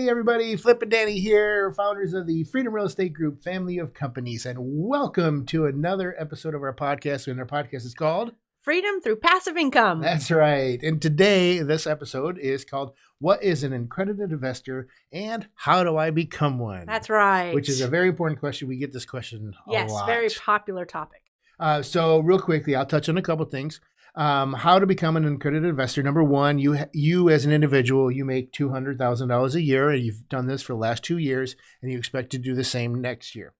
Hey everybody, Flip and Danny here, founders of the Freedom Real Estate Group family of companies, and welcome to another episode of our podcast. And our podcast is called Freedom Through Passive Income. That's right. And today, this episode is called What is an Accredited Investor and How Do I Become One? That's right. Which is a very important question. We get this question a lot. Yes, very popular topic. So real quickly, I'll touch on a couple things. How to become an accredited investor. Number one, you as an individual, you make $200,000 a year, and you've done this for the last 2 years, and you expect to do the same next year.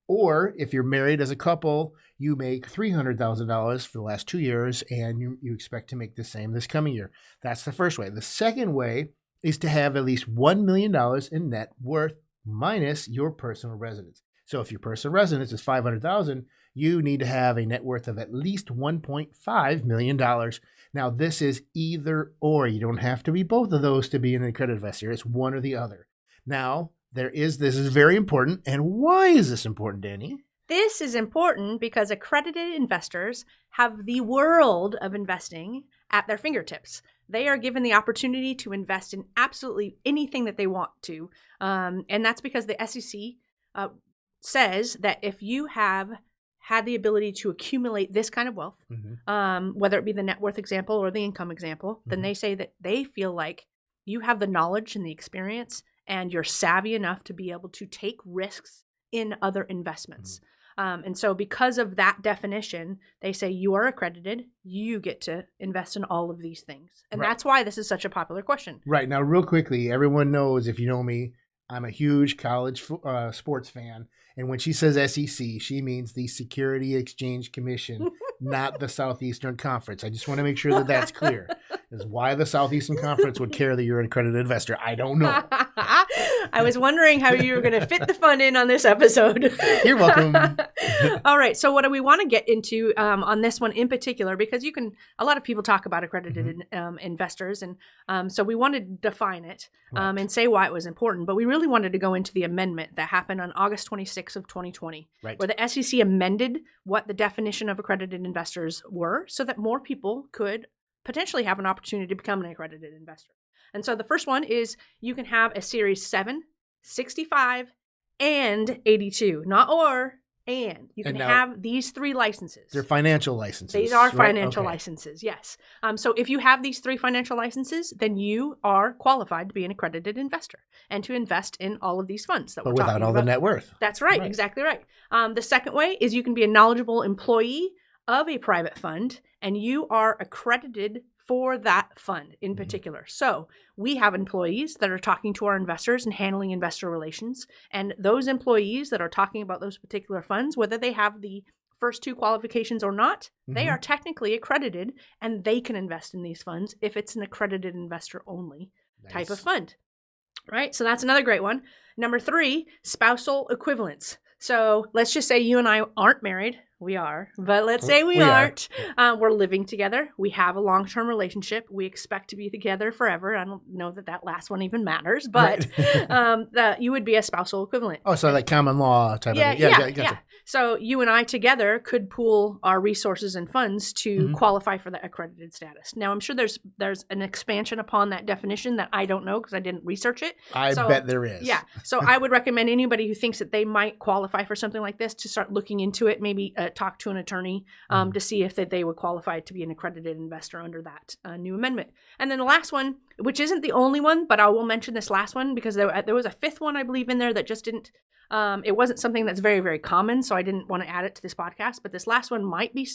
Or if you're married as a couple, you make $300,000 for the last 2 years, and you expect to make the same this coming year. That's the first way. The second way is to have at least $1 million in net worth minus your personal residence. So if your personal residence is $500,000, you need to have a net worth of at least $1.5 million. Now, this is either or. You don't have to be both of those to be an accredited investor. It's one or the other. Now, this is very important. And why is this important, Danny? This is important because accredited investors have the world of investing at their fingertips. They are given the opportunity to invest in absolutely anything that they want to. And that's because the SEC says that if you have had the ability to accumulate this kind of wealth, whether it be the net worth example or the income example, then they say that they feel like you have the knowledge and the experience and you're savvy enough to be able to take risks in other investments. And so because of that definition, they say you are accredited, you get to invest in all of these things. And that's why this is such a popular question. Right. Now, real quickly, everyone knows, if you know me, I'm a huge college sports fan. And when she says SEC, she means the Security Exchange Commission, not the Southeastern Conference. I just want to make sure that that's clear. Is why the Southeastern Conference would care that you're an accredited investor. I don't know. I was wondering how you were going to fit the fun in on this episode. You're welcome. All right. So what do we want to get into on this one in particular? Because a lot of people talk about accredited investors. And so we wanted to define it and say why it was important. But we really wanted to go into the amendment that happened on August 26th of 2020, where the SEC amended what the definition of accredited investors were so that more people could potentially have an opportunity to become an accredited investor. And so the first one is you can have a Series 7, 65, and 82. Not or, and. You can have these three licenses. They're financial licenses. These are financial licenses, yes. So if you have these three financial licenses, then you are qualified to be an accredited investor and to invest in all of these funds that we're talking about. But without all the net worth. That's right, exactly right. The second way is you can be a knowledgeable employee of a private fund, and you are accredited for that fund in particular. So we have employees that are talking to our investors and handling investor relations. And those employees that are talking about those particular funds, whether they have the first two qualifications or not, they are technically accredited and they can invest in these funds if it's an accredited investor only type of fund. Right? So that's another great one. Number 3, spousal equivalence. So let's just say you and I aren't married. We are, but let's say we aren't. We're living together. We have a long-term relationship. We expect to be together forever. I don't know that last one even matters, but you would be a spousal equivalent. Oh, so like common law type of thing. Yeah. So you and I together could pool our resources and funds to qualify for the accredited status. Now, I'm sure there's an expansion upon that definition that I don't know because I didn't research it. I bet there is. Yeah. So I would recommend anybody who thinks that they might qualify for something like this to start looking into it, maybe talk to an attorney to see if they would qualify to be an accredited investor under that new amendment. And then the last one, which isn't the only one, but I will mention this last one because there was a fifth one, I believe, in there that just didn't, it wasn't something that's very, very common, so I didn't want to add it to this podcast. But this last one might be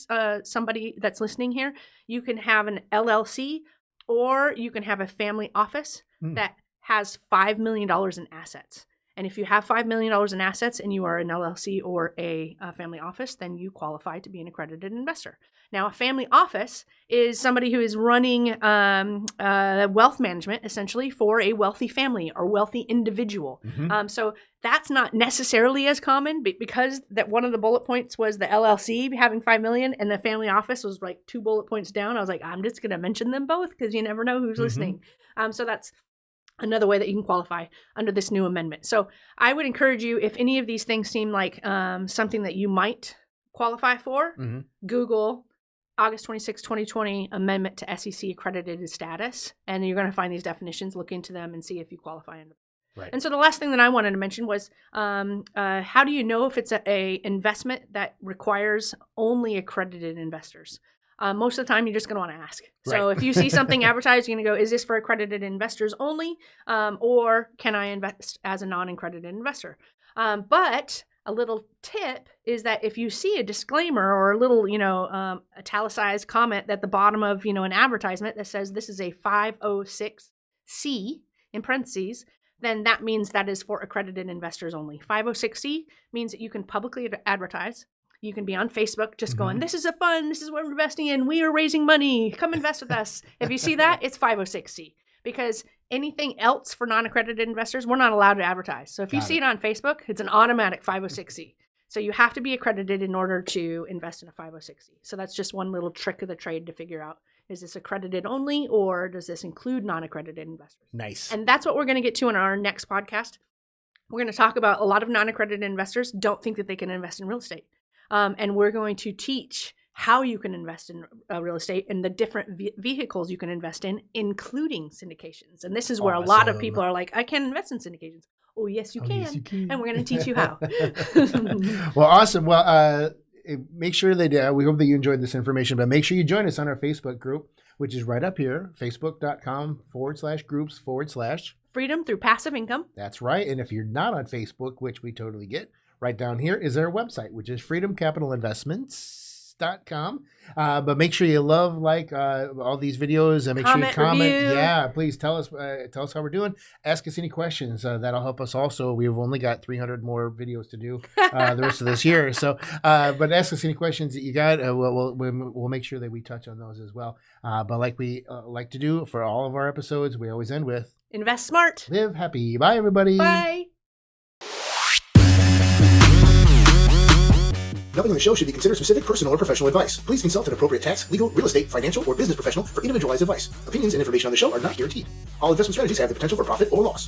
somebody that's listening here. You can have an LLC or you can have a family office that has $5 million in assets. And if you have $5 million in assets and you are an LLC or a family office, then you qualify to be an accredited investor. Now, a family office is somebody who is running wealth management, essentially, for a wealthy family or wealthy individual. So that's not necessarily as common, but because that one of the bullet points was the LLC having $5 million and the family office was like 2 bullet points down. I was like, I'm just going to mention them both because you never know who's listening. So that's another way that you can qualify under this new amendment. So I would encourage you, if any of these things seem like something that you might qualify for, Google August 26, 2020 amendment to SEC accredited status, and you're going to find these definitions, look into them and see if you qualify under them. Right. And so the last thing that I wanted to mention was how do you know if it's a investment that requires only accredited investors? Most of the time, you're just going to want to ask. So Right. if you see something advertised, you're going to go, is this for accredited investors only? Or can I invest as a non-accredited investor? But a little tip is that if you see a disclaimer or a little, italicized comment at the bottom of, an advertisement that says this is a 506C in parentheses, then that means that is for accredited investors only. 506C means that you can publicly advertise. You can be on Facebook just going, this is this is what we're investing in. We are raising money. Come invest with us. If you see that, it's 506C. Because anything else for non-accredited investors, we're not allowed to advertise. So if you see it on Facebook, it's an automatic 506C. So you have to be accredited in order to invest in a 506C. So that's just one little trick of the trade to figure out, is this accredited only or does this include non-accredited investors? Nice. And that's what we're going to get to in our next podcast. We're going to talk about a lot of non-accredited investors don't think that they can invest in real estate. And we're going to teach how you can invest in real estate and the different vehicles you can invest in, including syndications. And this is where a lot of people are like, I can't invest in syndications. Oh, yes, you can. Yes, you can. And we're going to teach you how. Well, awesome. Well, make sure that we hope that you enjoyed this information, but make sure you join us on our Facebook group, which is right up here, facebook.com/groups/ Freedom through passive income. That's right. And if you're not on Facebook, which we totally get, right down here is our website, which is freedomcapitalinvestments.com. But make sure you love, all these videos, and make sure you comment. Review. Yeah, please tell us how we're doing. Ask us any questions. That'll help us also. We've only got 300 more videos to do the rest of this year. So, but ask us any questions that you got. We'll make sure that we touch on those as well. But like we like to do for all of our episodes, we always end with Invest smart. live happy. Bye, everybody. Bye. Nothing in the show should be considered specific, personal, or professional advice. Please consult an appropriate tax, legal, real estate, financial, or business professional for individualized advice. Opinions and information on the show are not guaranteed. All investment strategies have the potential for profit or loss.